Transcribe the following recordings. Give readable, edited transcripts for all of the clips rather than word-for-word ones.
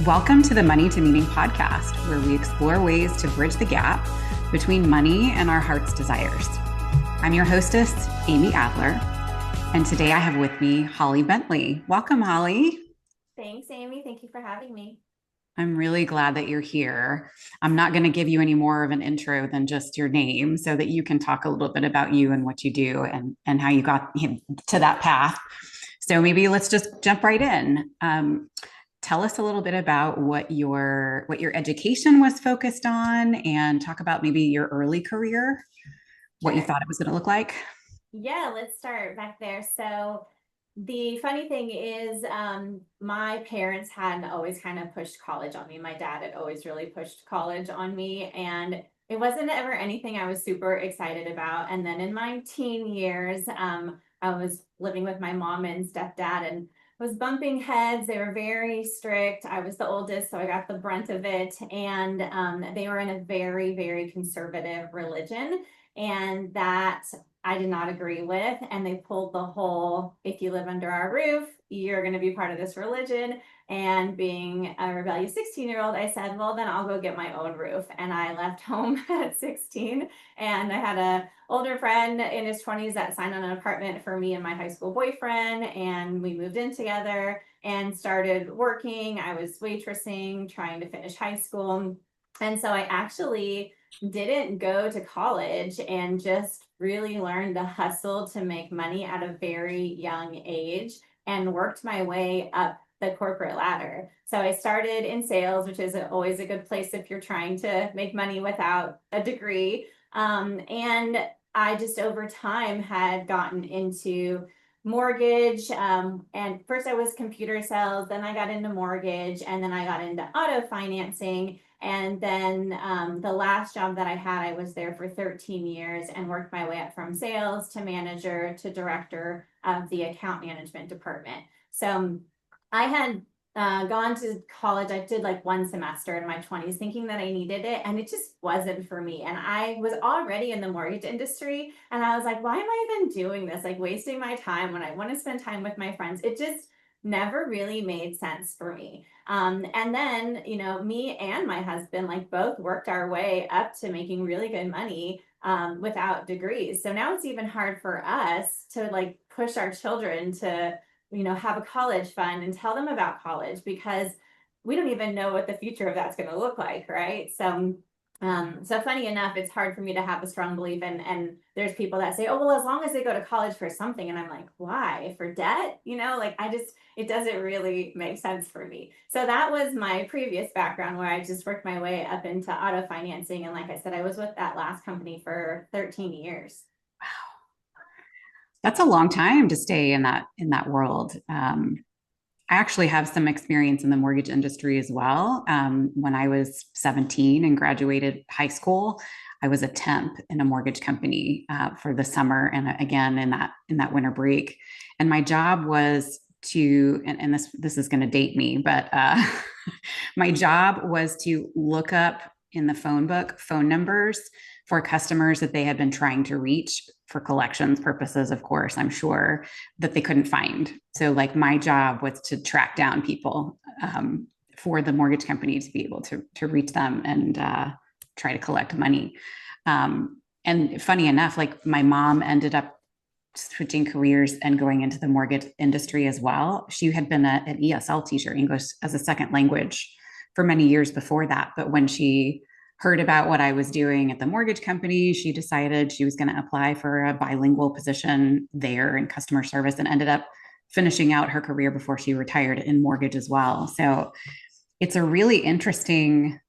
Welcome to the Money to Meaning podcast, where we explore ways to bridge the gap between money and our heart's desires. I'm your hostess, Amy Adler, and today I have with me Holly Bentley. Welcome, Holly. Thanks, Amy. Thank you for having me. I'm really glad that you're here. I'm not going to give you any more of an intro than just your name so that you can talk a little bit about you and what you do and how you got to that path. So maybe let's just jump right in. Tell us a little bit about what your education was focused on and talk about maybe your early career, what you Sure. thought it was going to look like. Yeah, let's start back there. So the funny thing is, my parents hadn't always kind of pushed college on me. My dad had always really pushed college on me, and it wasn't ever anything I was super excited about. And then in my teen years, I was living with my mom and stepdad and was bumping heads. They were very strict. I was the oldest, so I got the brunt of it. And they were in a very, very conservative religion. And that I did not agree with. And they pulled the whole, if you live under our roof, you're going to be part of this religion. And being a rebellious 16-year-old, I said, well, then I'll go get my own roof. And I left home at 16. And I had a older friend in his 20s that signed on an apartment for me and my high school boyfriend. And we moved in together and started working. I was waitressing, trying to finish high school. And so I actually didn't go to college and just really learned to hustle to make money at a very young age and worked my way up the corporate ladder. So I started in sales, which is always a good place if you're trying to make money without a degree. And I just over time had gotten into mortgage. And first I was computer sales, then I got into mortgage, and then I got into auto financing. And then the last job that I had, I was there for 13 years and worked my way up from sales to manager to director of the account management department. So I had gone to college. I did like one semester in my 20s thinking that I needed it, and it just wasn't for me. And I was already in the mortgage industry, and I was like, why am I even doing this? Like wasting my time when I want to spend time with my friends. It just never really made sense for me. And then, me and my husband like both worked our way up to making really good money without degrees. So now it's even hard for us to like push our children to have a college fund and tell them about college because we don't even know what the future of that's going to look like, right? So funny enough, it's hard for me to have a strong belief, and there's people that say, oh, well, as long as they go to college for something, and I'm like, why? For debt? Like it doesn't really make sense for me. So that was my previous background where I just worked my way up into auto financing, and like I said, I was with that last company for 13 years. That's a long time to stay in that world. I actually have some experience in the mortgage industry as well. When I was 17 and graduated high school, I was a temp in a mortgage company for the summer and again in that winter break. And my job was and this is going to date me, but my job was to look up in the phone book phone numbers for customers that they had been trying to reach for collections purposes, of course, I'm sure, that they couldn't find. So, like, my job was to track down people for the mortgage company to be able to reach them and try to collect money. And funny enough, like, my mom ended up switching careers and going into the mortgage industry as well. She had been an ESL teacher, English as a second language, for many years before that. But when she heard about what I was doing at the mortgage company, she decided she was going to apply for a bilingual position there in customer service and ended up finishing out her career before she retired in mortgage as well. So it's a really interesting,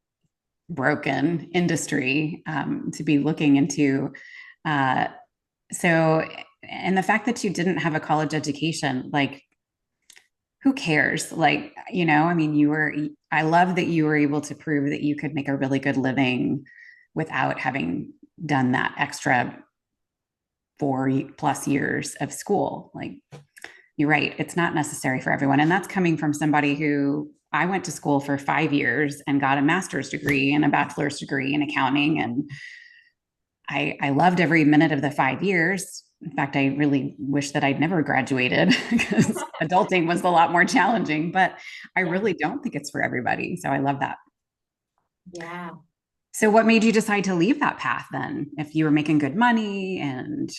broken industry to be looking into. Uh, so, and the fact that you didn't have a college education, like, who cares? Like, I mean, I love that you were able to prove that you could make a really good living without having done that extra 4+ years of school. Like, you're right. It's not necessary for everyone. And that's coming from somebody who I went to school for 5 years and got a master's degree and a bachelor's degree in accounting. And I loved every minute of the 5 years. In fact, I really wish that I'd never graduated because adulting was a lot more challenging, but I Yeah. really don't think it's for everybody. So I love that. Yeah. So what made you decide to leave that path then? If you were making good money and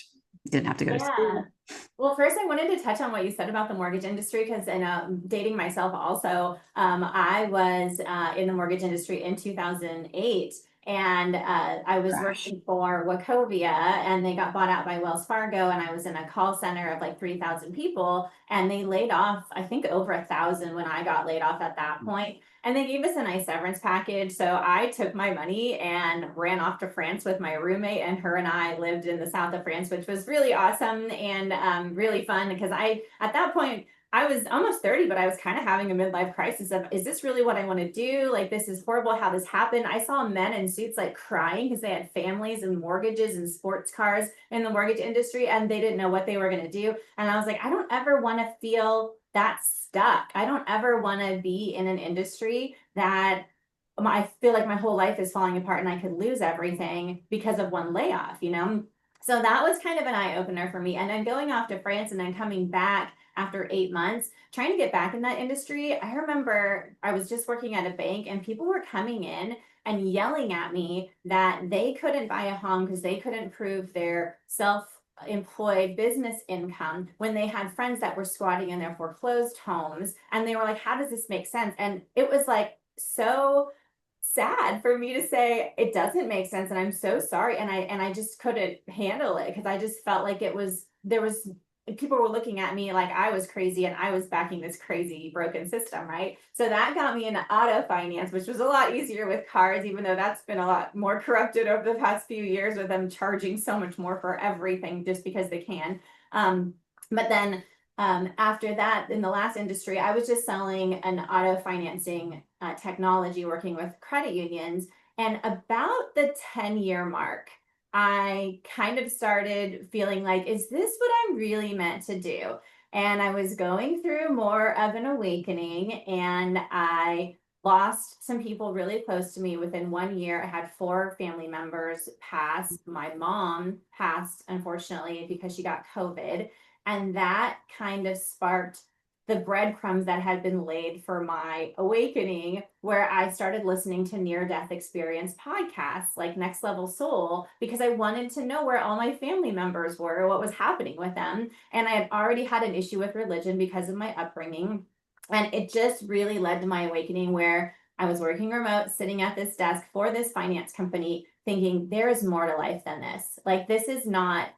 didn't have to go to Yeah. school? Well, first I wanted to touch on what you said about the mortgage industry because in dating myself also, I was in the mortgage industry in 2008 and I was Gosh. working for Wachovia and they got bought out by Wells Fargo and I was in a call center of like 3,000 people and they laid off, I think over 1,000 when I got laid off at that point. And they gave us a nice severance package. So I took my money and ran off to France with my roommate, and her and I lived in the south of France, which was really awesome and really fun because at that point, I was almost 30, but I was kind of having a midlife crisis of, is this really what I want to do? Like, this is horrible how this happened. I saw men in suits like crying because they had families and mortgages and sports cars in the mortgage industry and they didn't know what they were going to do. And I was like, I don't ever want to feel that stuck. I don't ever want to be in an industry that I feel like my whole life is falling apart and I could lose everything because of one layoff, you know? So that was kind of an eye opener for me. And then going off to France and then coming back after 8 months, trying to get back in that industry. I remember I was just working at a bank and people were coming in and yelling at me that they couldn't buy a home because they couldn't prove their self-employed business income when they had friends that were squatting in their foreclosed homes. And they were like, how does this make sense? And it was like so sad for me to say it doesn't make sense and I'm so sorry and I just couldn't handle it because I just felt like there was people were looking at me like I was crazy and I was backing this crazy broken system, right? So that got me into auto finance, which was a lot easier with cars, even though that's been a lot more corrupted over the past few years with them charging so much more for everything just because they can. But then after that, in the last industry, I was just selling an auto financing technology working with credit unions. And about the 10-year mark, I kind of started feeling like, is this what I'm really meant to do? And I was going through more of an awakening and I lost some people really close to me within 1 year. I had 4 family members pass. My mom passed, unfortunately, because she got COVID. And that kind of sparked the breadcrumbs that had been laid for my awakening, where I started listening to near death experience podcasts like Next Level Soul, because I wanted to know where all my family members were, what was happening with them. And I had already had an issue with religion because of my upbringing. And it just really led to my awakening where I was working remote, sitting at this desk for this finance company, thinking there is more to life than this. Like, this is not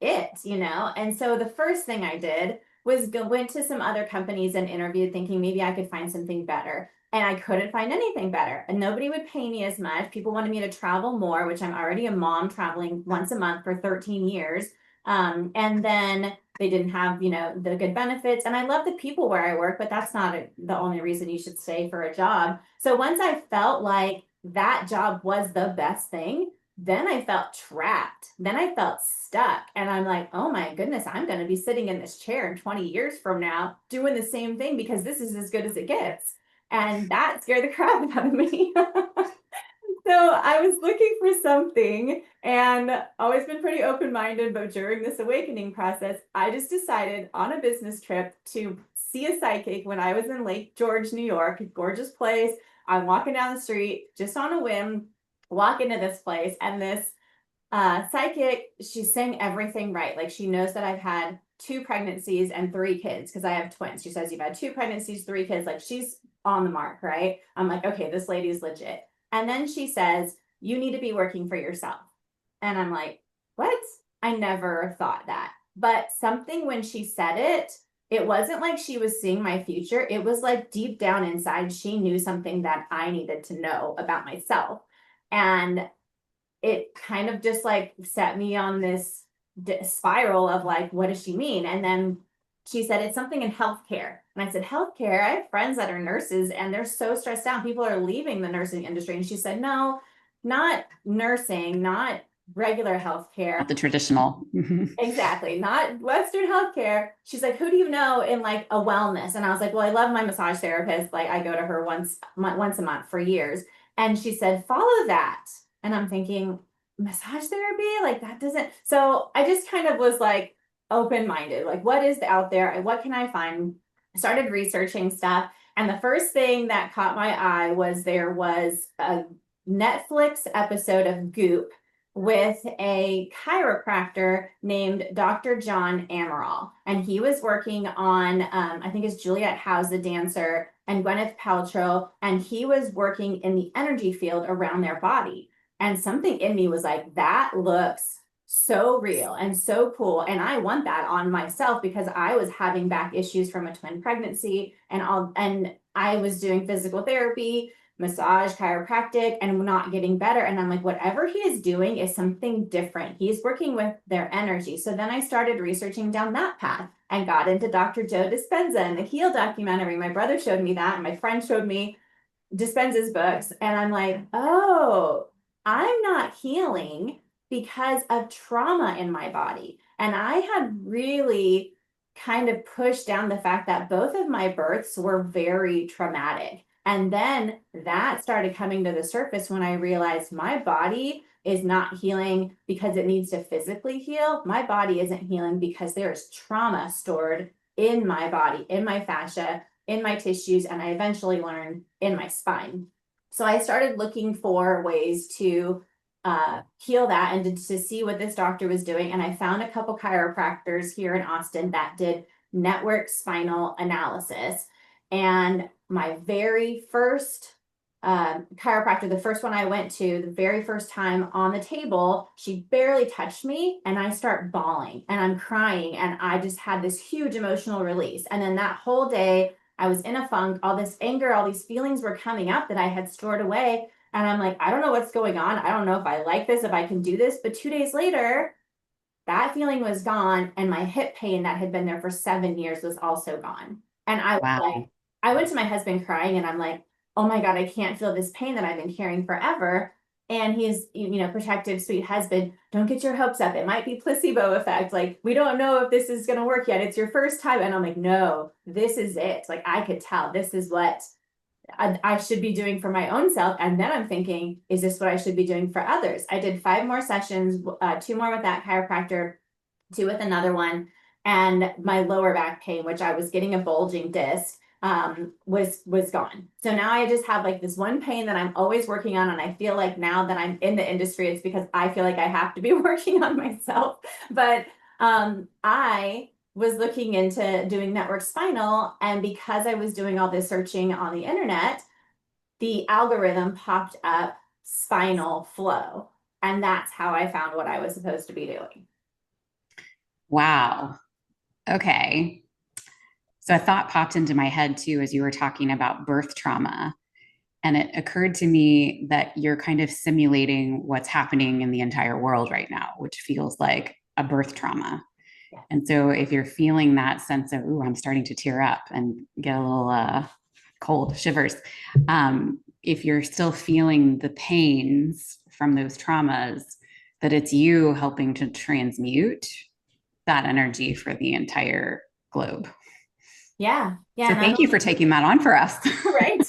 it, you know? And so the first thing I did was went to some other companies and interviewed thinking maybe I could find something better. And I couldn't find anything better. And nobody would pay me as much. People wanted me to travel more, which I'm already a mom traveling once a month for 13 years. And then they didn't have, you know, the good benefits. And I love the people where I work, but that's not the only reason you should stay for a job. So once I felt like that job was the best thing, then I felt trapped. Then I felt stuck. And I'm like, oh my goodness, I'm going to be sitting in this chair in 20 years from now doing the same thing because this is as good as it gets. And that scared the crap out of me. So I was looking for something and always been pretty open-minded, but during this awakening process, I just decided on a business trip to see a psychic when I was in Lake George, New York, a gorgeous place. I'm walking down the street just on a whim, walk into this place, and this psychic, she's saying everything right. Like, she knows that I've had 2 pregnancies and 3 kids because I have twins. She says, you've had 2 pregnancies, 3 kids. Like, she's on the mark, right? I'm like, okay, this lady is legit. And then she says, you need to be working for yourself. And I'm like, what? I never thought that. But something when she said it, it wasn't like she was seeing my future. It was like deep down inside, she knew something that I needed to know about myself. And it kind of just like set me on this spiral of like, what does she mean? And then she said, it's something in healthcare. And I said, healthcare? I have friends that are nurses and they're so stressed out. People are leaving the nursing industry. And she said, no, not nursing, not regular healthcare. Not the traditional. Exactly. Not Western healthcare. She's like, who do you know in like a wellness? And I was like, well, I love my massage therapist. Like, I go to her once a month for years. And she said, follow that. And I'm thinking, massage therapy? Like, that doesn't. So I just kind of was like, open-minded, like what is out there and what can I find? I started researching stuff. And the first thing that caught my eye was there was a Netflix episode of Goop with a chiropractor named Dr. John Amaral. And he was working on, I think it's Juliette Howe's the dancer and Gwyneth Paltrow. And he was working in the energy field around their body. And something in me was like, that looks so real and so cool. And I want that on myself because I was having back issues from a twin pregnancy and I was doing physical therapy, massage, chiropractic, and not getting better. And I'm like, whatever he is doing is something different. He's working with their energy. So then I started researching down that path and got into Dr. Joe Dispenza and the Heal documentary. My brother showed me that, and my friend showed me Dispenza's books. And I'm like, oh, I'm not healing because of trauma in my body. And I had really kind of pushed down the fact that both of my births were very traumatic. And then that started coming to the surface when I realized my body is not healing because it needs to physically heal. My body isn't healing because there is trauma stored in my body, in my fascia, in my tissues, and I eventually learned in my spine. So I started looking for ways to heal that and to see what this doctor was doing. And I found a couple chiropractors here in Austin that did network spinal analysis. And my very first chiropractor, the first one I went to, the very first time on the table, she barely touched me and I start bawling and I'm crying and I just had this huge emotional release. And then that whole day, I was in a funk, all this anger, all these feelings were coming up that I had stored away. And I'm like, I don't know what's going on. I don't know if I like this, if I can do this. But 2 days later, that feeling was gone. And my hip pain that had been there for 7 years was also gone. And I was like, Wow. I went to my husband crying and I'm like, oh my God, I can't feel this pain that I've been carrying forever. And he's, protective, sweet husband. Don't get your hopes up. It might be placebo effect. Like, we don't know if this is going to work yet. It's your first time. And I'm like, no, this is it. Like, I could tell this is what I should be doing for my own self. And then I'm thinking, is this what I should be doing for others? I did 5 more sessions, 2 more with that chiropractor, 2 with another one. And my lower back pain, which I was getting a bulging disc, was gone. So now I just have like this one pain that I'm always working on. And I feel like now that I'm in the industry, it's because I feel like I have to be working on myself. But I was looking into doing network spinal. And because I was doing all this searching on the internet, the algorithm popped up Spinal Flow. And that's how I found what I was supposed to be doing. Wow. Okay. So a thought popped into my head too as you were talking about birth trauma. And it occurred to me that you're kind of simulating what's happening in the entire world right now, which feels like a birth trauma. Yeah. And so if you're feeling that sense of, ooh, I'm starting to tear up and get a little cold shivers, if you're still feeling the pains from those traumas, that it's you helping to transmute that energy for the entire globe. Yeah. Yeah. So thank you for taking that on for us. Right.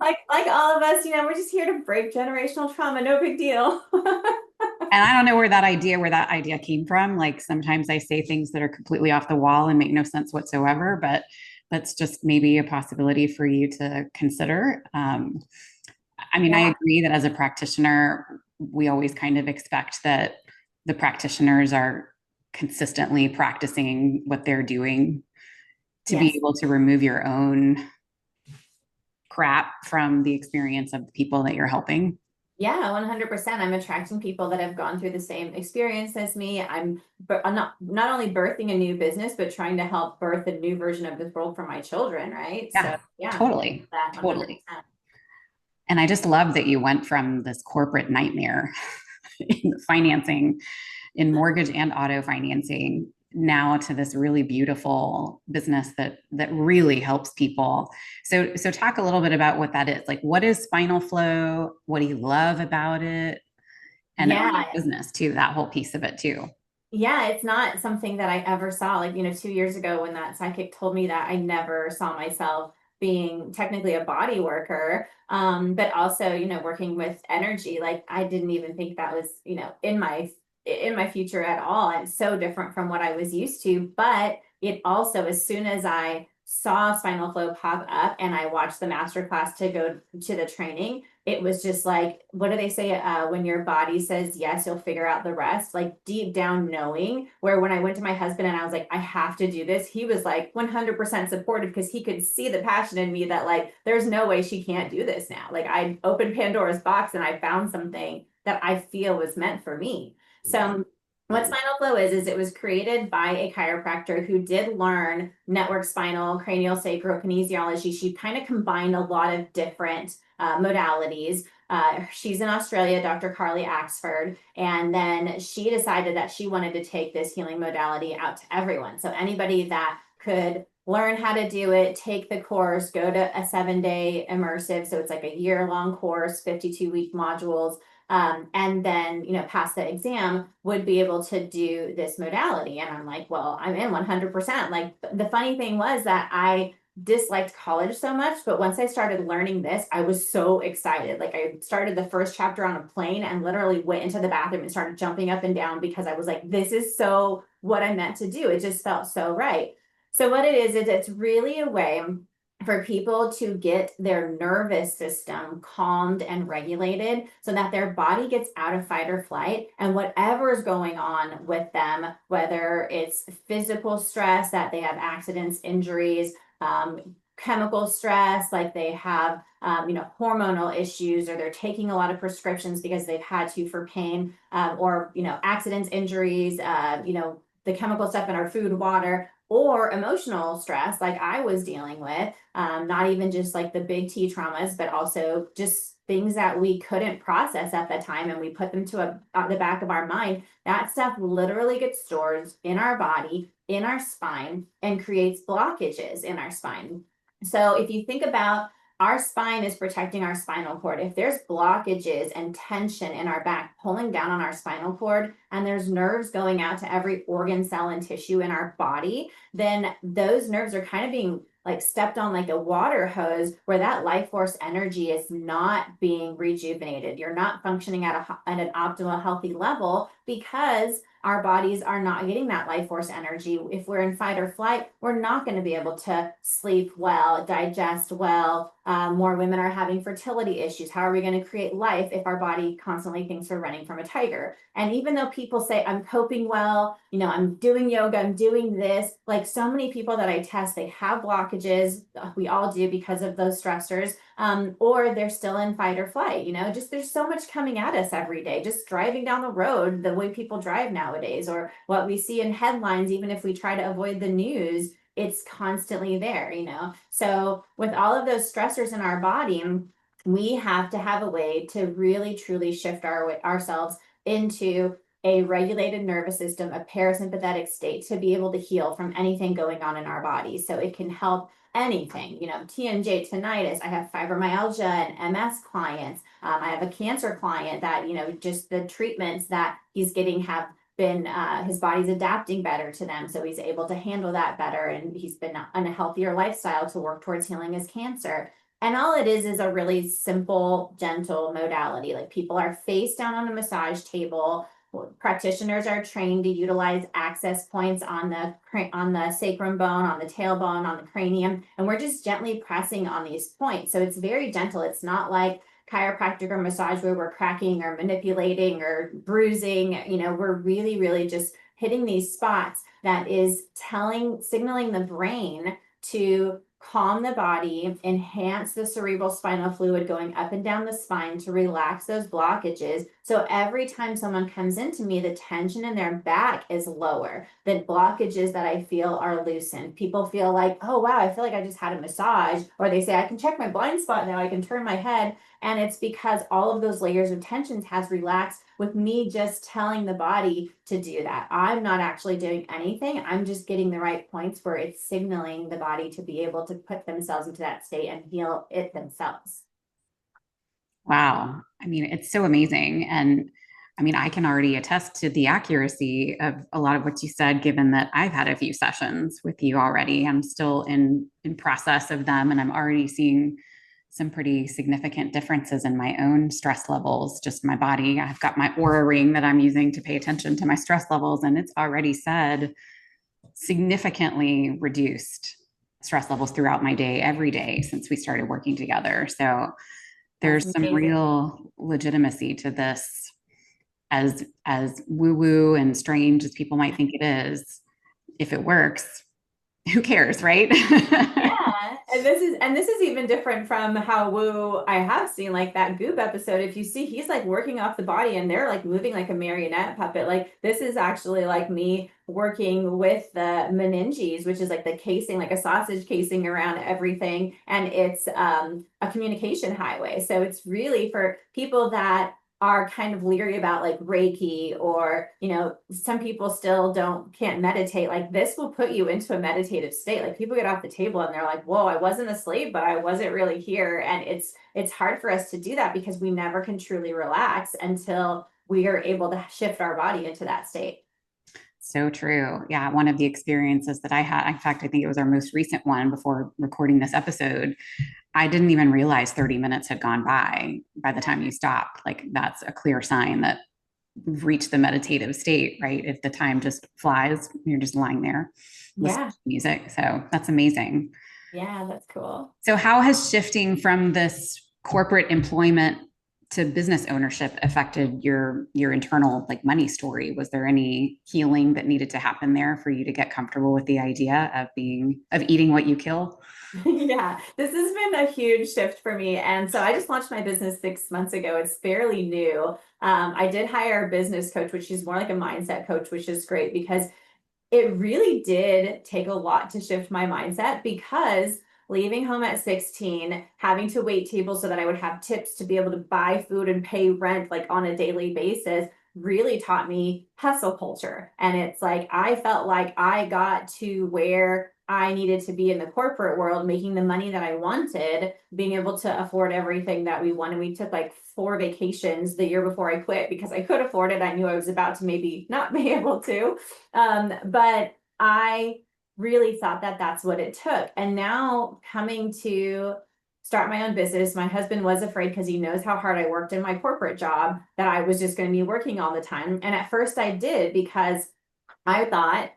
like all of us, we're just here to break generational trauma. No big deal. And I don't know where that idea came from. Like sometimes I say things that are completely off the wall and make no sense whatsoever, but that's just maybe a possibility for you to consider. I mean, I Yeah. agree that as a practitioner, we always kind of expect that the practitioners are consistently practicing what they're doing to be Yes. able to remove your own crap from the experience of the people that you're helping. Yeah, 100%. I'm attracting people that have gone through the same experience as me. I'm not only birthing a new business, but trying to help birth a new version of this world for my children, right? So Yeah, yeah, totally. that Totally. 100%. And I just love that you went from this corporate nightmare in financing, in mortgage and auto financing, now to this really beautiful business that really helps people. So talk a little bit about what that is. Like, what is Spinal Flow? What do you love about it? And owning Yeah. business too, that whole piece of it too. Yeah, it's not something that I ever saw. Like, 2 years ago when that psychic told me that, I never saw myself being technically a body worker, but also, working with energy. Like, I didn't even think that was, in my in my future at all. And so different from what I was used to. But it also, as soon as I saw Spinal Flow pop up and I watched the masterclass to go to the training, it was just like, what do they say? When your body says yes, you'll figure out the rest. Like deep down knowing, where when I went to my husband and I was like, I have to do this, he was like 100% supportive because he could see the passion in me that like, there's no way she can't do this now. Like I opened Pandora's box and I found something that I feel was meant for me. So what Spinal Flow is it was created by a chiropractor who did learn network spinal, cranial sacral kinesiology. She kind of combined a lot of different modalities. She's in Australia, Dr. Carly Axford, and then she decided that she wanted to take this healing modality out to everyone. So anybody that could learn how to do it, take the course, go to a 7-day immersive. So it's like a year-long course, 52-week modules. And then, pass the exam would be able to do this modality. And I'm like, well, I'm in 100%. Like the funny thing was that I disliked college so much, but once I started learning this, I was so excited. Like I started the first chapter on a plane and literally went into the bathroom and started jumping up and down because I was like, this is so what I meant to do. It just felt so right. So what it is it's really a way for people to get their nervous system calmed and regulated so that their body gets out of fight or flight, and whatever is going on with them, whether it's physical stress, that they have accidents, injuries, chemical stress, like they have hormonal issues, or they're taking a lot of prescriptions because they've had to for pain, or accidents, injuries, the chemical stuff in our food, water, or emotional stress like I was dealing with, not even just like the big T traumas, but also just things that we couldn't process at the time, and we put them to the back of our mind. That stuff literally gets stored in our body, in our spine, and creates blockages in our spine. So if you think about, our spine is protecting our spinal cord. If there's blockages and tension in our back pulling down on our spinal cord, and there's nerves going out to every organ, cell, and tissue in our body, then those nerves are kind of being like stepped on like a water hose, where that life force energy is not being rejuvenated. You're not functioning at an optimal healthy level because our bodies are not getting that life force energy. If we're in fight or flight, we're not going to be able to sleep well, digest well. More women are having fertility issues. How are we going to create life if our body constantly thinks we're running from a tiger? And even though people say, I'm coping well, I'm doing yoga, I'm doing this, like so many people that I test, they have blockages. We all do because of those stressors. Or they're still in fight or flight, just there's so much coming at us every day, just driving down the road, the way people drive nowadays, or what we see in headlines, even if we try to avoid the news, it's constantly there, So with all of those stressors in our body, we have to have a way to really truly shift ourselves into a regulated nervous system, a parasympathetic state, to be able to heal from anything going on in our body. So it can help anything, TMJ, tinnitus. I have fibromyalgia and MS clients. I have a cancer client that, just the treatments that he's getting have been, his body's adapting better to them. So he's able to handle that better. And he's been on a healthier lifestyle to work towards healing his cancer. And all it is a really simple, gentle modality. Like people are face down on a massage table. Practitioners are trained to utilize access points on the sacrum bone, on the tailbone, on the cranium, and we're just gently pressing on these points. So it's very gentle. It's not like chiropractic or massage where we're cracking or manipulating or bruising. We're really, really just hitting these spots that is signaling the brain to calm the body, enhance the cerebral spinal fluid going up and down the spine to relax those blockages. So every time someone comes into me, the tension in their back is lower. The blockages that I feel are loosened. People feel like, oh, wow, I feel like I just had a massage. Or they say, I can check my blind spot now, I can turn my head. And it's because all of those layers of tensions has relaxed with me just telling the body to do that. I'm not actually doing anything. I'm just getting the right points where it's signaling the body to be able to put themselves into that state and heal it themselves. Wow. I mean, it's so amazing. And I mean, I can already attest to the accuracy of a lot of what you said, given that I've had a few sessions with you already. I'm still in process of them, and I'm already seeing some pretty significant differences in my own stress levels, just my body. I've got my Aura ring that I'm using to pay attention to my stress levels, and it's already said significantly reduced stress levels throughout my day every day since we started working together. So That's there's some amazing. real legitimacy to this, as woo woo and strange as people might think it is. If it works, who cares, right? Yeah, and this is even different from how woo I have seen like that Goop episode. If you see, he's like working off the body and they're like moving like a marionette puppet. Like this is actually like me working with the meninges, which is like the casing, like a sausage casing around everything, and it's a communication highway. So it's really for people that are kind of leery about like Reiki, or some people still can't meditate. Like this will put you into a meditative state. Like people get off the table and they're like, whoa, I wasn't asleep, but I wasn't really here. And it's hard for us to do that because we never can truly relax until we are able to shift our body into that state. So true. Yeah. One of the experiences that I had, in fact, I think it was our most recent one before recording this episode, I didn't even realize 30 minutes had gone by the time you stop. Like that's a clear sign that we've reached the meditative state, right? If the time just flies, you're just lying there listening Yeah. to music. So that's amazing. Yeah, that's cool. So how has shifting from this corporate employment to business ownership affected your internal like money story? Was there any healing that needed to happen there for you to get comfortable with the idea of eating what you kill? Yeah, this has been a huge shift for me. And so I just launched my business 6 months ago. It's fairly new. I did hire a business coach, which is more like a mindset coach, which is great because it really did take a lot to shift my mindset, because leaving home at 16, having to wait tables so that I would have tips to be able to buy food and pay rent like on a daily basis really taught me hustle culture. And it's like I felt like I got to where I needed to be in the corporate world, making the money that I wanted, being able to afford everything that we wanted. We took like 4 vacations the year before I quit because I could afford it. I knew I was about to maybe not be able to. But I really thought that that's what it took. And now coming to start my own business, my husband was afraid because he knows how hard I worked in my corporate job that I was just going to be working all the time. And at first I did, because I thought,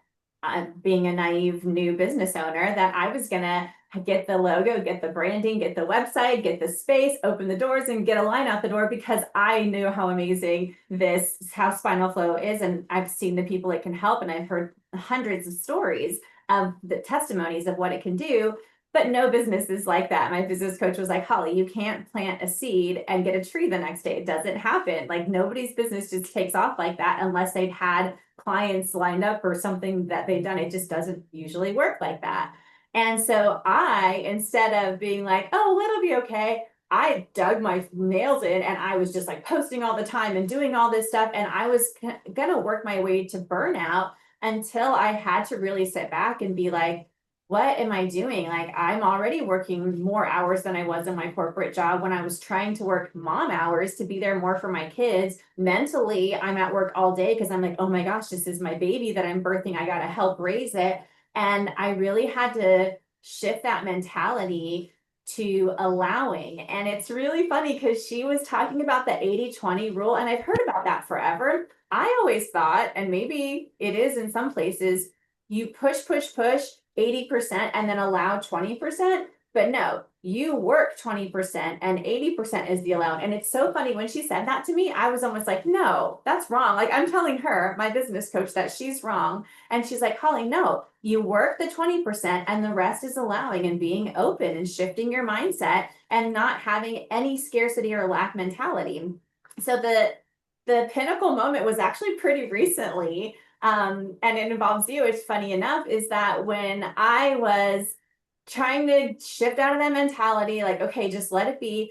being a naive new business owner, that I was going to get the logo, get the branding, get the website, get the space, open the doors, and get a line out the door, because I knew how amazing how Spinal Flow is. And I've seen the people it can help, and I've heard hundreds of stories of the testimonies of what it can do. But no business is like that. My business coach was like, Holly, you can't plant a seed and get a tree the next day. It doesn't happen. Like nobody's business just takes off like that unless they've had clients lined up or something that they've done. It just doesn't usually work like that. And so instead of being like, oh, it'll be okay, I dug my nails in and I was just like posting all the time and doing all this stuff. And I was going to work my way to burnout until I had to really sit back and be like, what am I doing? Like, I'm already working more hours than I was in my corporate job when I was trying to work mom hours to be there more for my kids. Mentally, I'm at work all day because I'm like, oh my gosh, this is my baby that I'm birthing. I got to help raise it. And I really had to shift that mentality to allowing. And it's really funny because she was talking about the 80-20 rule, and I've heard about that forever. I always thought, and maybe it is in some places, you push, push, push 80% and then allow 20%. But no, you work 20% and 80% is the allowed. And it's so funny when she said that to me, I was almost like, no, that's wrong. Like I'm telling her, my business coach, that she's wrong. And she's like, Holly, no, you work the 20% and the rest is allowing and being open and shifting your mindset and not having any scarcity or lack mentality. So the pinnacle moment was actually pretty recently, and it involves you. It's funny enough, is that when I was trying to shift out of that mentality, like, okay, just let it be.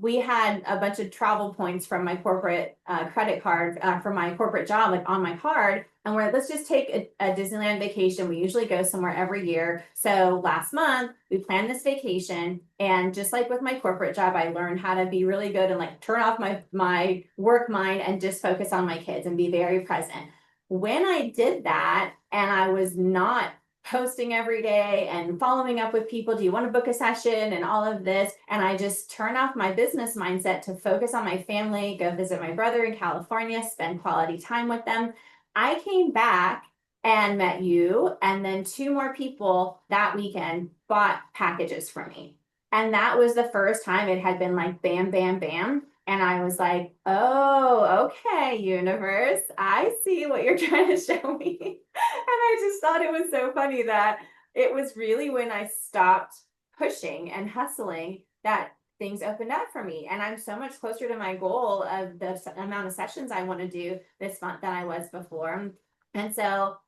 We had a bunch of travel points from my corporate credit card from my corporate job, like on my card. And we're like, let's just take a Disneyland vacation. We usually go somewhere every year. So last month we planned this vacation. And just like with my corporate job, I learned how to be really good and like turn off my work mind and just focus on my kids and be very present. When I did that and I was not posting every day and following up with people. Do you want to book a session and all of this? And I just turn off my business mindset to focus on my family, go visit my brother in California, spend quality time with them. I came back and met you, and then two more people that weekend bought packages from me. And that was the first time it had been like bam, bam, bam. And I was like, oh, okay, universe, I see what you're trying to show me. And I just thought it was so funny that it was really when I stopped pushing and hustling that things opened up for me. And I'm so much closer to my goal of the amount of sessions I want to do this month than I was before. And so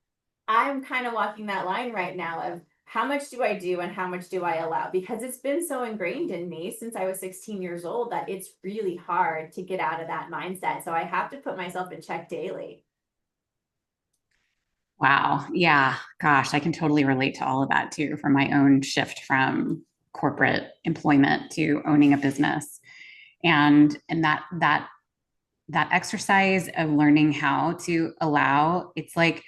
I'm kind of walking that line right now of how much do I do and how much do I allow? Because it's been so ingrained in me since I was 16 years old that it's really hard to get out of that mindset. So I have to put myself in check daily. Wow. Yeah. Gosh, I can totally relate to all of that too, from my own shift from corporate employment to owning a business. And that exercise of learning how to allow, it's like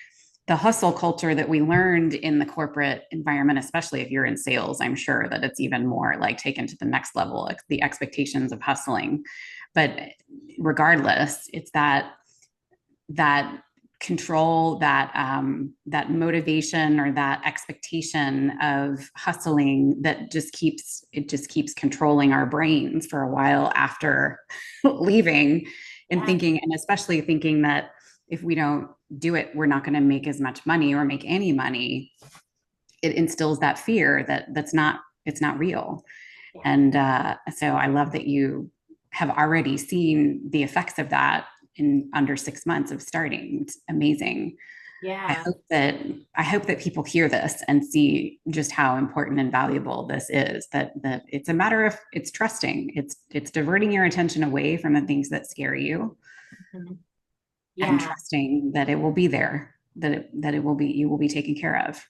the hustle culture that we learned in the corporate environment, especially if you're in sales. I'm sure that it's even more like taken to the next level, like the expectations of hustling. But regardless, it's that control, that motivation, or that expectation of hustling that just keeps controlling our brains for a while after leaving, and Yeah. thinking, and especially thinking that if we don't do it, we're not going to make as much money or make any money. It instills that fear that it's not real. Yeah. And so I love that you have already seen the effects of that in under 6 months of starting. It's amazing. I Yeah. hope that I hope that people hear this and see just how important and valuable this is. That it's a matter of, it's trusting. It's diverting your attention away from the things that scare you, Mhm. and Yeah. trusting that it will be there, that it will be, you will be taken care of. So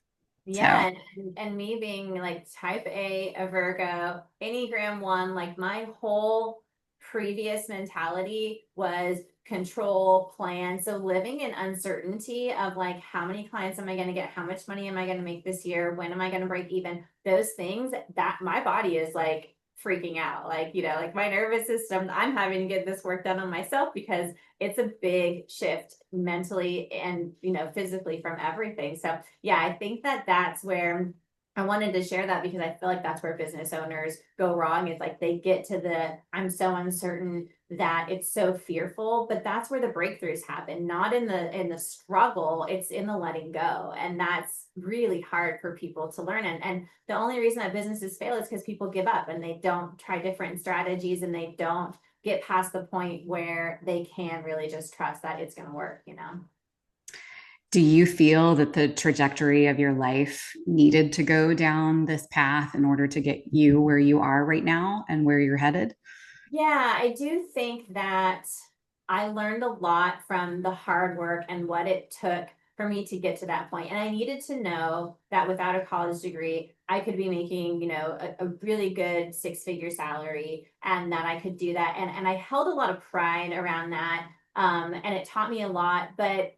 Yeah, and me being like type A Virgo, Enneagram 1, like my whole previous mentality was control, plan. So living in uncertainty of like how many clients am I going to get? How much money am I going to make this year? When am I going to break even? Those things that my body is like freaking out. Like, like my nervous system, I'm having to get this work done on myself because it's a big shift mentally and physically from everything. So yeah, I think that that's where I wanted to share that, because I feel like that's where business owners go wrong. It's like they get to the I'm so uncertain that it's so fearful, but that's where the breakthroughs happen, not in the struggle, it's in the letting go. And that's really hard for people to learn. And the only reason that businesses fail is because people give up and they don't try different strategies, and they don't get past the point where they can really just trust that it's going to work. do you feel that the trajectory of your life needed to go down this path in order to get you where you are right now and where you're headed? Yeah, I do think that I learned a lot from the hard work and what it took for me to get to that point. And I needed to know that without a college degree, I could be making, a really good six-figure salary, and that I could do that. And I held a lot of pride around that. And it taught me a lot, but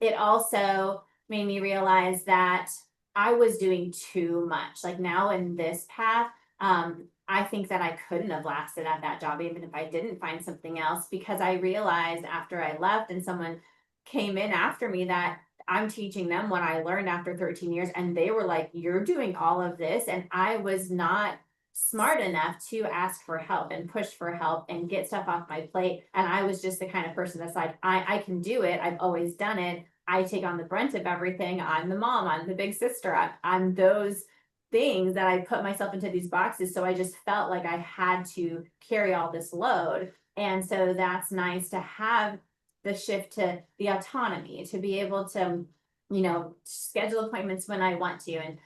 it also made me realize that I was doing too much. Like now in this path, I think that I couldn't have lasted at that job even if I didn't find something else, because I realized after I left and someone came in after me that I'm teaching them what I learned after 13 years. And they were like, you're doing all of this. And I was not smart enough to ask for help and push for help and get stuff off my plate. And I was just the kind of person that's like, I can do it. I've always done it. I take on the brunt of everything. I'm the mom, I'm the big sister, I'm those things that I put myself into these boxes. So I just felt like I had to carry all this load. And so that's nice to have the shift to the autonomy, to be able to, schedule appointments when I want to, and,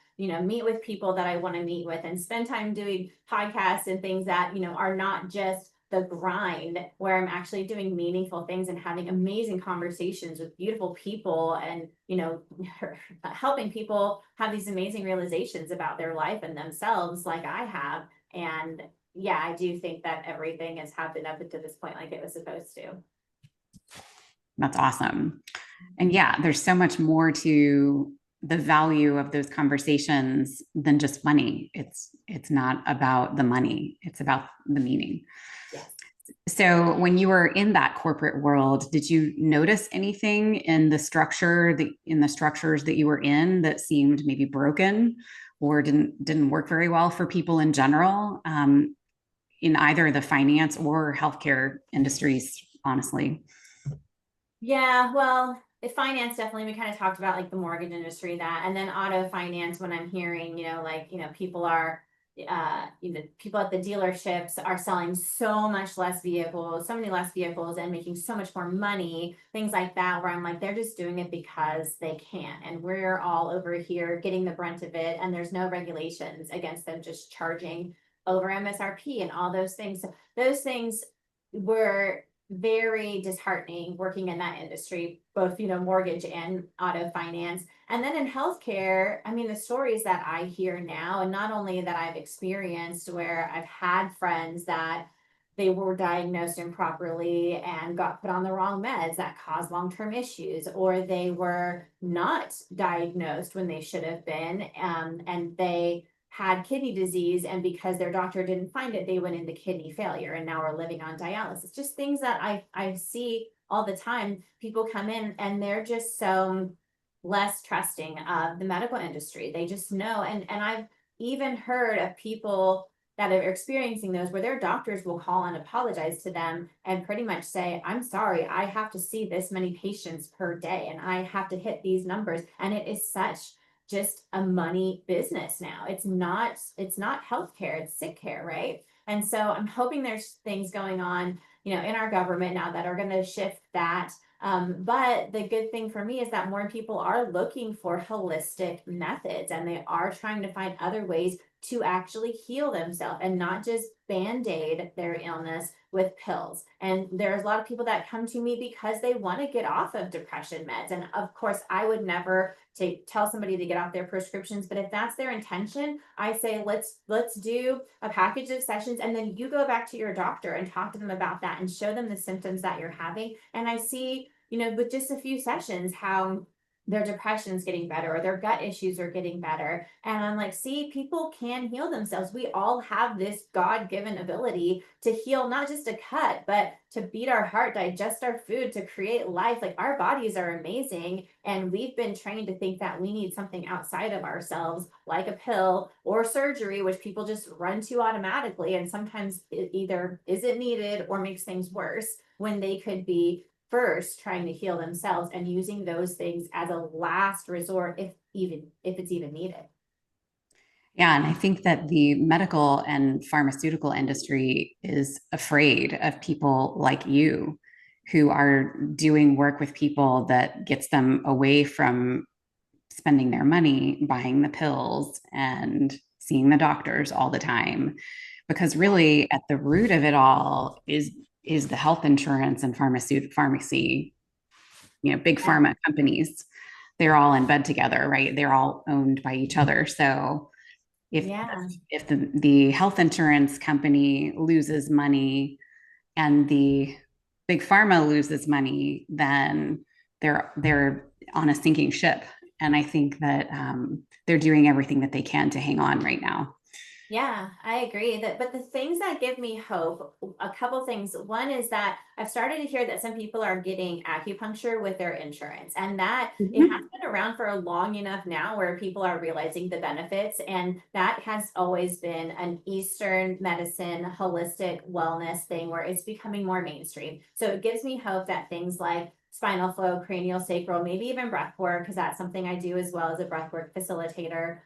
meet with people that I want to meet with, and spend time doing podcasts and things that, are not just the grind, where I'm actually doing meaningful things and having amazing conversations with beautiful people, and helping people have these amazing realizations about their life and themselves like I have. And yeah, I do think that everything has happened up to this point like it was supposed to. That's awesome. And yeah, there's so much more to the value of those conversations than just money. It's not about the money, it's about the meaning. Yes. So when you were in that corporate world, did you notice anything in the structures that you were in that seemed maybe broken or didn't work very well for people in general, in either the finance or healthcare industries, honestly? Yeah, well, the finance definitely, we kind of talked about like the mortgage industry, that, and then auto finance, when I'm hearing, like, people are, people at the dealerships are selling so much less vehicles, so many less vehicles and making so much more money, things like that, where I'm like, they're just doing it because they can. And we're all over here getting the brunt of it. And there's no regulations against them just charging over MSRP and all those things. So those things were very disheartening working in that industry, both, mortgage and auto finance. And then in healthcare, I mean, the stories that I hear now, and not only that I've experienced where I've had friends that they were diagnosed improperly and got put on the wrong meds that caused long-term issues, or they were not diagnosed when they should have been, and they had kidney disease, and because their doctor didn't find it, they went into kidney failure and now are living on dialysis. Just things that I see all the time. People come in and they're just so less trusting of the medical industry. They just know. And I've even heard of people that are experiencing those where their doctors will call and apologize to them and pretty much say, I'm sorry, I have to see this many patients per day and I have to hit these numbers. And it is such just a money business now. It's not healthcare, it's sick care, right? And so I'm hoping there's things going on, in our government now that are going to shift that. But the good thing for me is that more people are looking for holistic methods and they are trying to find other ways to actually heal themselves and not just band-aid their illness with pills. And there's a lot of people that come to me because they want to get off of depression meds. And of course, I would never tell somebody to get off their prescriptions, but if that's their intention, I say let's do a package of sessions, and then you go back to your doctor and talk to them about that and show them the symptoms that you're having. And I see, with just a few sessions, how their depression is getting better or their gut issues are getting better. And I'm like, see, people can heal themselves. We all have this God-given ability to heal, not just a cut, but to beat our heart, digest our food, to create life. Like, our bodies are amazing. And we've been trained to think that we need something outside of ourselves, like a pill or surgery, which people just run to automatically. And sometimes it either isn't needed or makes things worse, when they could be first trying to heal themselves and using those things as a last resort, if it's even needed. Yeah, and I think that the medical and pharmaceutical industry is afraid of people like you who are doing work with people that gets them away from spending their money buying the pills and seeing the doctors all the time. Because really at the root of it all is the health insurance and pharmacy, big Yeah. pharma companies. They're all in bed together, right? They're all owned by each other. So if Yeah. if the health insurance company loses money and the big pharma loses money, then they're on a sinking ship. And I think that they're doing everything that they can to hang on right now. Yeah, I agree that, but the things that give me hope, a couple things. One is that I've started to hear that some people are getting acupuncture with their insurance, and that it has Mhm. been around for long enough now where people are realizing the benefits. And that has always been an Eastern medicine, holistic wellness thing where it's becoming more mainstream. So it gives me hope that things like spinal flow, cranial sacral, maybe even breath work, because that's something I do as well as a breath work facilitator,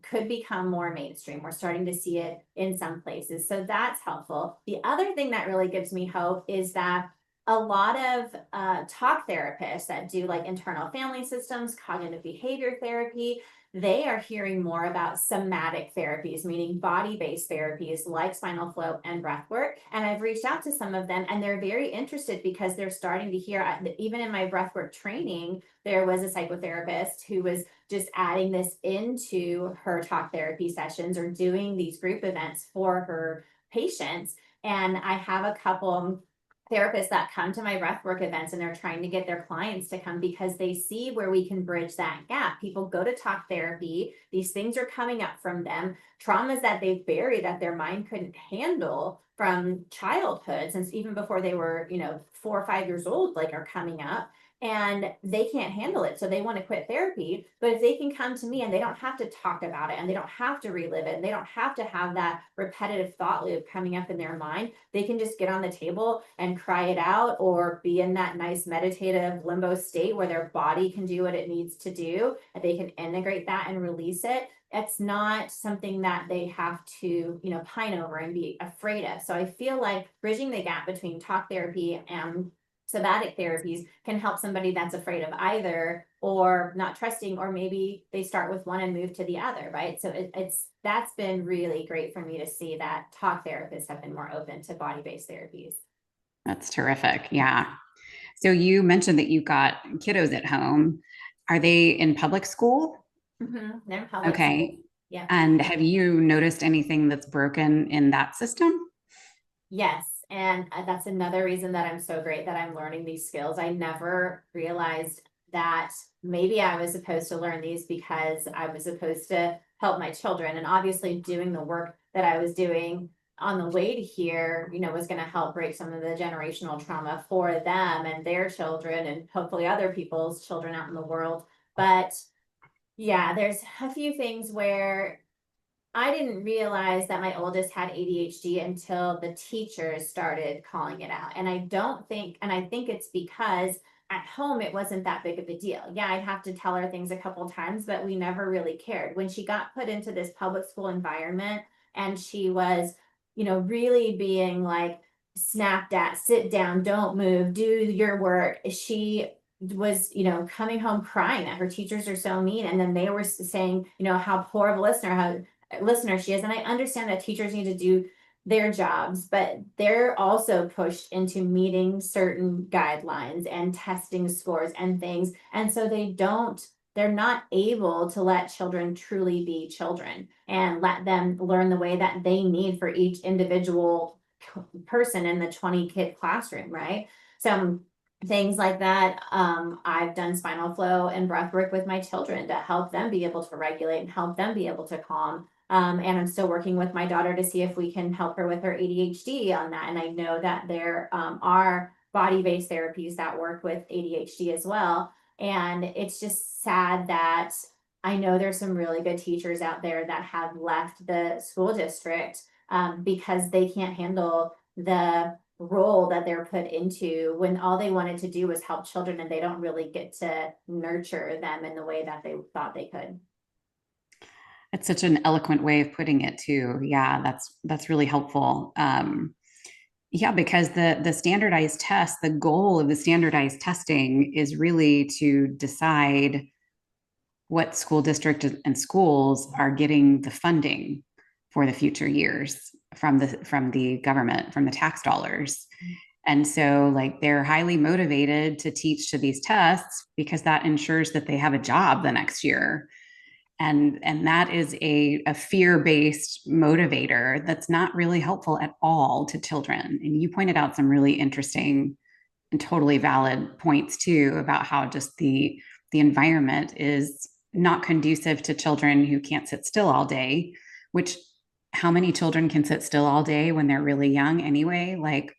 could become more mainstream. We're starting to see it in some places. So that's helpful. The other thing that really gives me hope is that a lot of talk therapists that do like internal family systems, cognitive behavior therapy, they are hearing more about somatic therapies, meaning body-based therapies like spinal flow and breath work. And I've reached out to some of them and they're very interested because they're starting to hear, even in my breathwork training, there was a psychotherapist who was just adding this into her talk therapy sessions or doing these group events for her patients. And I have a couple therapists that come to my breathwork events, and they're trying to get their clients to come because they see where we can bridge that gap. People go to talk therapy, these things are coming up from them, traumas that they've buried that their mind couldn't handle from childhood, since even before they were, 4 or 5 years old, like, are coming up, and they can't handle it. So they want to quit therapy. But if they can come to me and they don't have to talk about it and they don't have to relive it and they don't have to have that repetitive thought loop coming up in their mind, they can just get on the table and cry it out, or be in that nice meditative limbo state where their body can do what it needs to do, and they can integrate that and release it. It's not something that they have to, pine over and be afraid of. So I feel like bridging the gap between talk therapy and somatic therapies can help somebody that's afraid of either, or not trusting, or maybe they start with one and move to the other, right? So that's been really great for me to see that talk therapists have been more open to body-based therapies. That's terrific. Yeah. So you mentioned that you've got kiddos at home. Are they in public school? They're in public school. Okay. Yeah. And have you noticed anything that's broken in that system? Yes. And that's another reason that I'm so great that I'm learning these skills. I never realized that maybe I was supposed to learn these because I was supposed to help my children. And obviously, doing the work that I was doing on the way to here, was going to help break some of the generational trauma for them and their children, and hopefully other people's children out in the world. But yeah, there's a few things where I didn't realize that my oldest had ADHD until the teachers started calling it out. And I think it's because at home it wasn't that big of a deal. Yeah, I'd have to tell her things a couple times, but we never really cared. When she got put into this public school environment and she was, really being like snapped at, sit down, don't move, do your work, she was, coming home crying that her teachers are so mean. And then they were saying, how poor of a listener she is. And I understand that teachers need to do their jobs, but they're also pushed into meeting certain guidelines and testing scores and things. And so they're not able to let children truly be children and let them learn the way that they need for each individual person in the 20 kid classroom, right? So things like that. I've done spinal flow and breath work with my children to help them be able to regulate and help them be able to calm. And I'm still working with my daughter to see if we can help her with her ADHD on that. And I know that there are body-based therapies that work with ADHD as well. And it's just sad that I know there's some really good teachers out there that have left the school district because they can't handle the role that they're put into, when all they wanted to do was help children, and they don't really get to nurture them in the way that they thought they could. It's such an eloquent way of putting it too. Yeah, that's really helpful. Yeah, because the standardized test, the goal of the standardized testing is really to decide what school district and schools are getting the funding for the future years from the government, from the tax dollars. And so like they're highly motivated to teach to these tests because that ensures that they have a job the next year. And that is a fear-based motivator that's not really helpful at all to children. And you pointed out some really interesting and totally valid points too about how just the environment is not conducive to children who can't sit still all day, which how many children can sit still all day when they're really young anyway? Like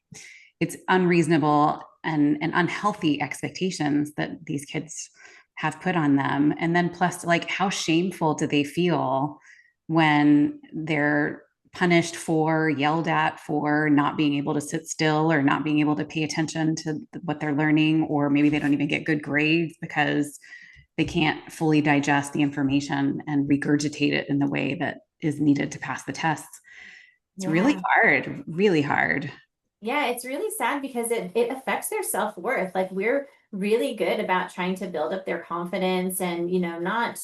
it's unreasonable and unhealthy expectations that these kids have put on them. And then plus, like, how shameful do they feel when they're punished for, yelled at for not being able to sit still or not being able to pay attention to what they're learning, or maybe they don't even get good grades because they can't fully digest the information and regurgitate it in the way that is needed to pass the tests. It's really Yeah. hard, really hard. Yeah, it's really sad because it affects their self-worth. Like, we're really good about trying to build up their confidence and, you know, not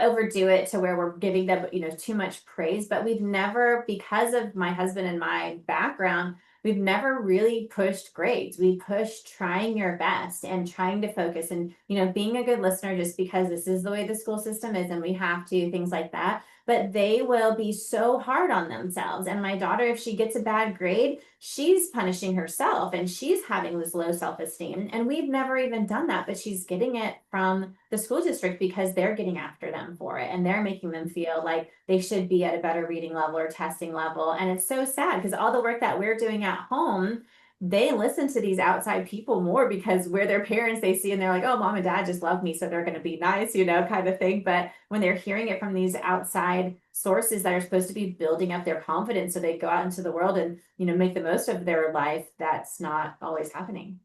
overdo it to where we're giving them, too much praise, but we've never, because of my husband and my background, we've never really pushed grades. We pushed trying your best and trying to focus and, being a good listener, just because this is the way the school system is and we have to, things like that. but they will be so hard on themselves. And my daughter, if she gets a bad grade, she's punishing herself and she's having this low self-esteem. And we've never even done that, but she's getting it from the school district because they're getting after them for it and they're making them feel like they should be at a better reading level or testing level. And it's so sad because all the work that we're doing at home, they listen to these outside people more because we're their parents, they see and they're like, oh, mom and dad just love me, so they're going to be nice, kind of thing. But when they're hearing it from these outside sources that are supposed to be building up their confidence so they go out into the world and, make the most of their life, that's not always happening.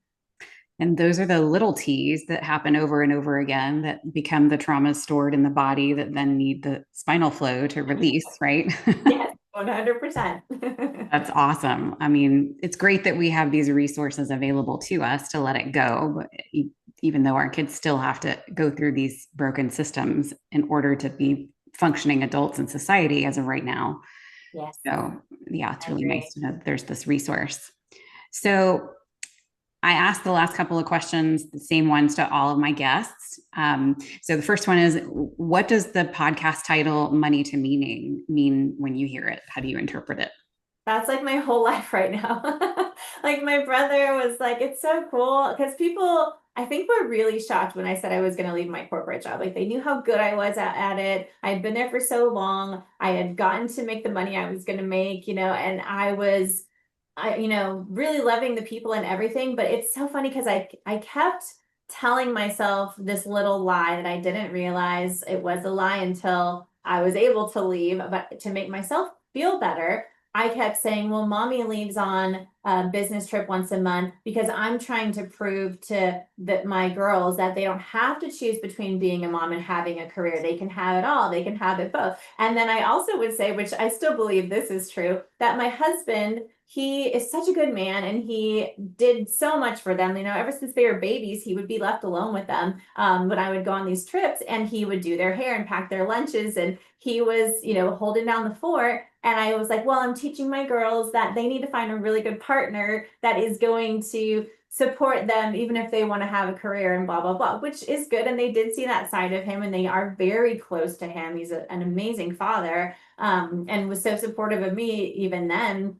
And those are the little T's that happen over and over again that become the traumas stored in the body that then need the spinal flow to release, right? Yes, 100%. That's awesome. I mean, it's great that we have these resources available to us to let it go, but even though our kids still have to go through these broken systems in order to be functioning adults in society as of right now. Yes. So, yeah, it's I really agree. nice to know that there's this resource. So, I asked the last couple of questions, the same ones to all of my guests. So the first one is, what does the podcast title "Money to Meaning" mean when you hear it? How do you interpret it? That's like my whole life right now. Like my brother was like, it's so cool because people, I think, were really shocked when I said I was going to leave my corporate job. Like they knew how good I was at it. I had been there for so long. I had gotten to make the money I was going to make, and I was, really loving the people and everything. But it's so funny because I kept telling myself this little lie that I didn't realize it was a lie until I was able to leave, but to make myself feel better. I kept saying, well, mommy leaves on a business trip once a month because I'm trying to prove to my girls that they don't have to choose between being a mom and having a career. They can have it all. They can have it both. And then I also would say, which I still believe this is true, that my husband, he is such a good man and he did so much for them. Ever since they were babies, he would be left alone with them when I would go on these trips and he would do their hair and pack their lunches. And he was, holding down the fort. And I was like, well, I'm teaching my girls that they need to find a really good partner that is going to support them, even if they want to have a career and blah, blah, blah, which is good. And they did see that side of him and they are very close to him. He's an amazing father and was so supportive of me even then.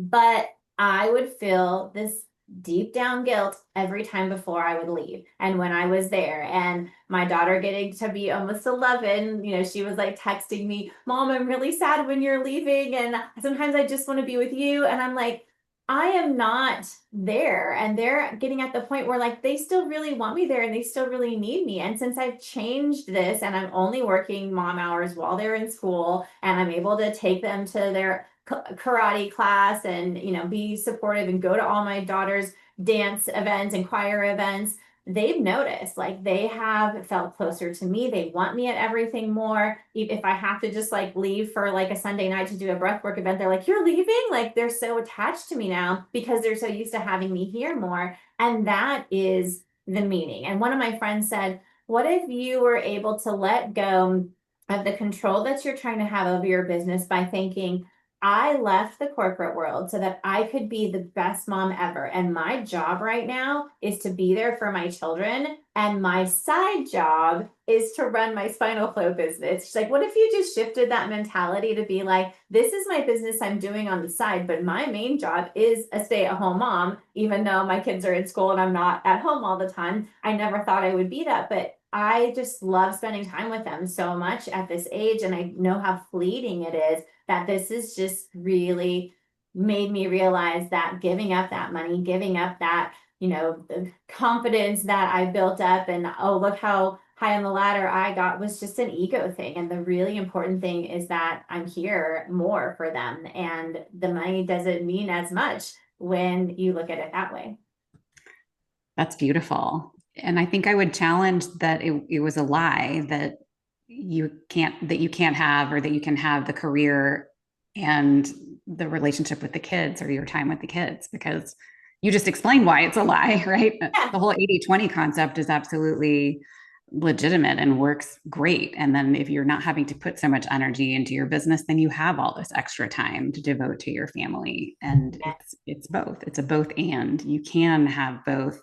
But I would feel this deep down guilt every time before I would leave. And when I was there and my daughter getting to be almost 11, she was like texting me, Mom, I'm really sad when you're leaving. And sometimes I just want to be with you. And I'm like, I am not there. And they're getting at the point where like they still really want me there and they still really need me. And since I've changed this and I'm only working mom hours while they're in school and I'm able to take them to their karate class and be supportive and go to all my daughter's dance events and choir events, they've noticed like they have felt closer to me. They want me at everything more. If I have to just like leave for like a Sunday night to do a breathwork event, they're like, you're leaving? Like they're so attached to me now because they're so used to having me here more. And that is the meaning. And one of my friends said, what if you were able to let go of the control that you're trying to have over your business by thinking, I left the corporate world so that I could be the best mom ever. And my job right now is to be there for my children. And my side job is to run my Spinal Flow business. She's like, what if you just shifted that mentality to be like, this is my business I'm doing on the side, but my main job is a stay-at-home mom, even though my kids are in school and I'm not at home all the time. I never thought I would be that, but I just love spending time with them so much at this age. And I know how fleeting it is that this has just really made me realize that giving up that money, giving up that, the confidence that I built up and, oh, look how high on the ladder I got was just an ego thing. And the really important thing is that I'm here more for them. And the money doesn't mean as much when you look at it that way. That's beautiful. And I think I would challenge that it was a lie that you can't have or that you can have the career and the relationship with the kids or your time with the kids, because you just explained why it's a lie, right? Yeah. The whole 80-20 concept is absolutely legitimate and works great. And then if you're not having to put so much energy into your business, then you have all this extra time to devote to your family. And it's both. It's a both and. You can have both.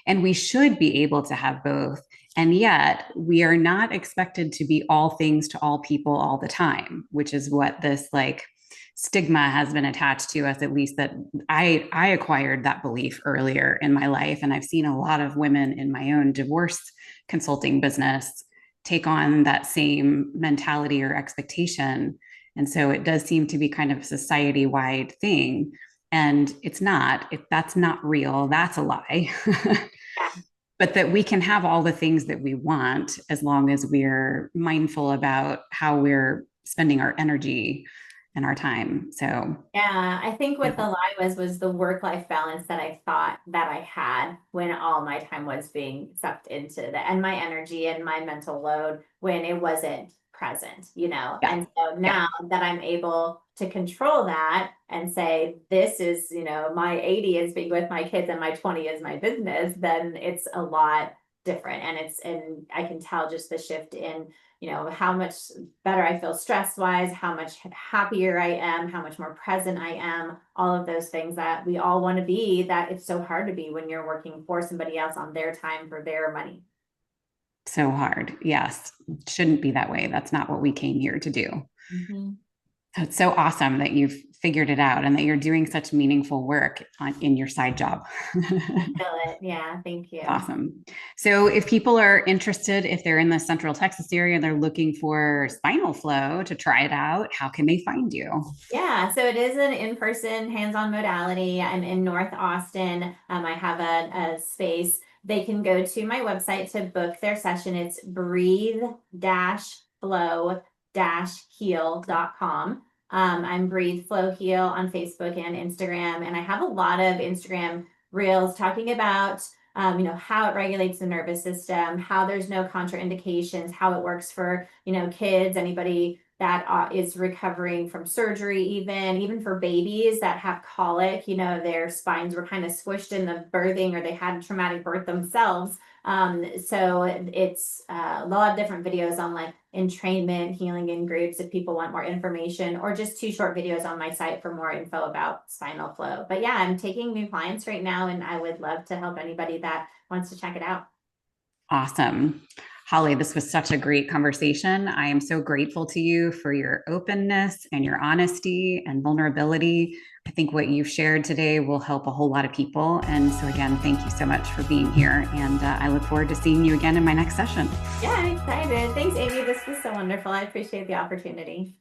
And we should be able to have both And yet, we are not expected to be all things to all people all the time, which is what this like stigma has been attached to us, at least that I acquired that belief earlier in my life. And I've seen a lot of women in my own divorce consulting business take on that same mentality or expectation. And so it does seem to be kind of a society wide thing. And it's not, if that's not real, that's a lie. Yeah. But that we can have all the things that we want as long as we're mindful about how we're spending our energy and our time. So, Yeah, I think yeah, what the lie was the work-life balance that I thought that I had when all my time was being sucked into the and my energy and my mental load when it wasn't present, you know. yeah, And so yeah, now that I'm able to control that and say this is, you know, my 80 is being with my kids and my 20 is my business, then it's a lot different. And I can tell just the shift in, you know, how much better I feel stress wise, how much happier I am, how much more present I am, all of those things that we all want to be, that it's so hard to be when you're working for somebody else on their time for their money. so hard. Yes, shouldn't be that way. That's not what we came here to do. Mhm. So it's so awesome that you've figured it out and that you're doing such meaningful work in your side job. I feel it. Yeah, thank you. Awesome. So if people are interested, if they're in the Central Texas area and they're looking for Spinal Flow to try it out, how can they find you? Yeah, so it is an in-person hands-on modality. I'm in North Austin. I have a space. They can go to my website to book their session. It's breathe-flow-heal.com. I'm Breathe Flow Heal on Facebook and Instagram, and I have a lot of Instagram reels talking about you know, how it regulates the nervous system, how there's no contraindications, how it works for, you know, kids, anybody that is recovering from surgery, even for babies that have colic, you know, their spines were kind of squished in the birthing or they had a traumatic birth themselves. So it's a lot of different videos on like entrainment, healing in groups if people want more information, or just 2 short videos on my site for more info about spinal flow. But yeah, I'm taking new clients right now and I would love to help anybody that wants to check it out. Awesome. Holly, this was such a great conversation. I am so grateful to you for your openness and your honesty and vulnerability. I think what you've shared today will help a whole lot of people. And so, again, thank you so much for being here. And I look forward to seeing you again in my next session. Yeah, I'm excited. Thanks, Amy. This was so wonderful. I appreciate the opportunity.